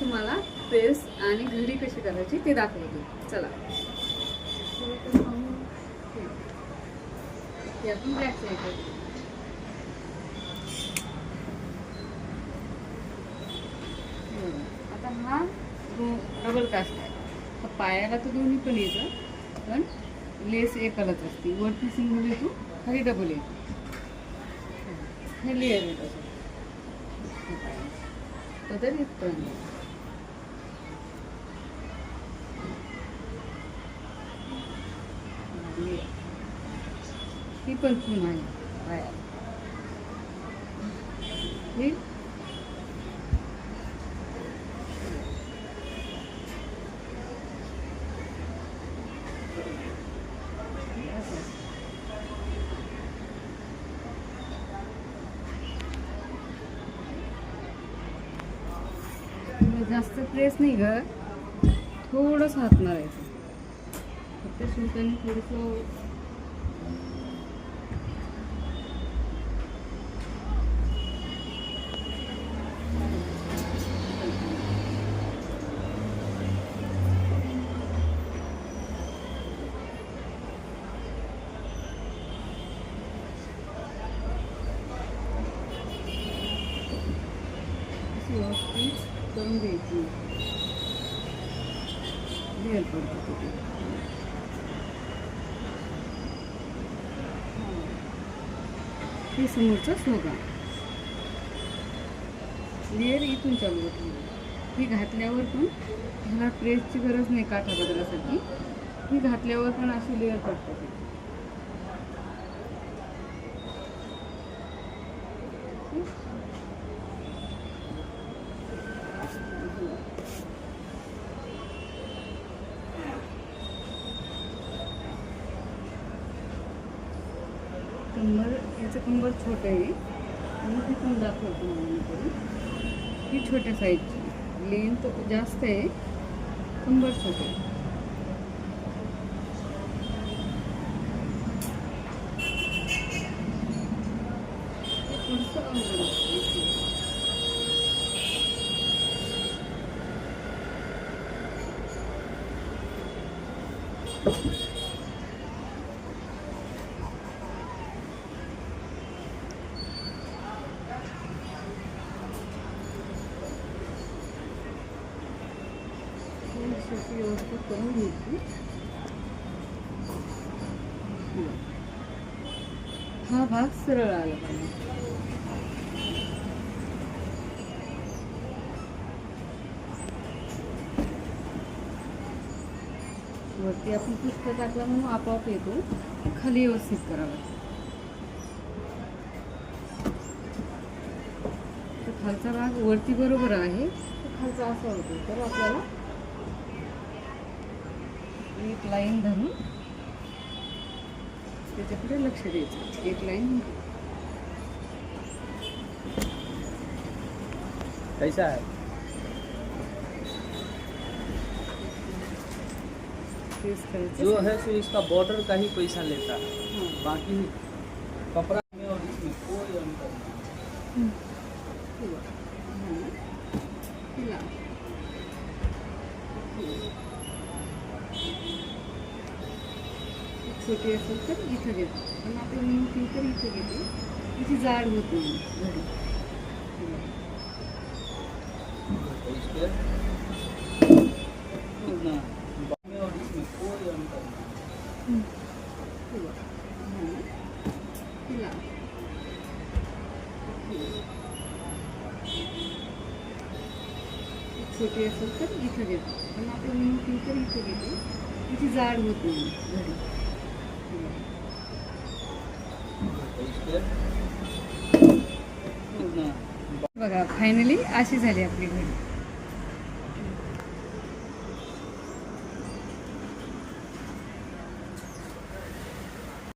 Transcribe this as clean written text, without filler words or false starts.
तुम्हाला प्रेस आणि घडी कशी करायची ते दाखवते. चला यातून ब्लॅक साईड आता हा डबल कास्ट आहे. पायाला तर दोन्ही पण येतं, पण लेस एकलच असते. वरती सिंगल येतो, खाली डबल येतो. हे लेअर येत असं पदर येत. ही पण फुल आहे पायाला. हे जास्त प्रेस नाही ग, थोडंसं हात मारायचं फक्त. शिवताना थोडंसं व्यवस्थित करून द्यायची. लेअर पडतो हे समोरचा सोगा. लेअर इथून चालू होती. ही घातल्यावर पण ह्याला प्रेसची गरज नाही काठा बदलासाठी. ही घातल्यावर पण अशी लेअर पडतात. कंबर, याचं कंबर छोटं आहे आणि ती पण दाखवतो मला. ही छोट्या साईजची, लेंथ जास्त आहे, कंबर छोटं आहे. थोडंसं अवघड आहे. व्यवस्थित करून घ्यायची. हा भाग सरळ आला पाहिजे. वरती आपण पुस्तक टाकला म्हणून आपोआप येतो. खाली व्यवस्थित करावा. तर खालचा भाग वरती बरोबर आहे, खालचा असा होतो. तर आपल्याला एक लाईन धरून त्याच्याकडे लक्ष द्यायचं. एक लाईन कैसा है? जो है सो इसका बॉर्डर का ही पैसा लेता है, बाकी कपड़ा में और इसमें कोई अंतर नहीं। छोटी असेल तर इथं घेतो, पण आपण मोठी तर इथं घेतो. तिची जाड होत नाही घडी. और इसमें कोई अंतर नहीं। छोटी असेल तर इथं घेतो, पण आपण मोठी तर इथं घेतो. तिची जाड होत नाही घडी. बघा फायनली अशी झाली आपली घडी.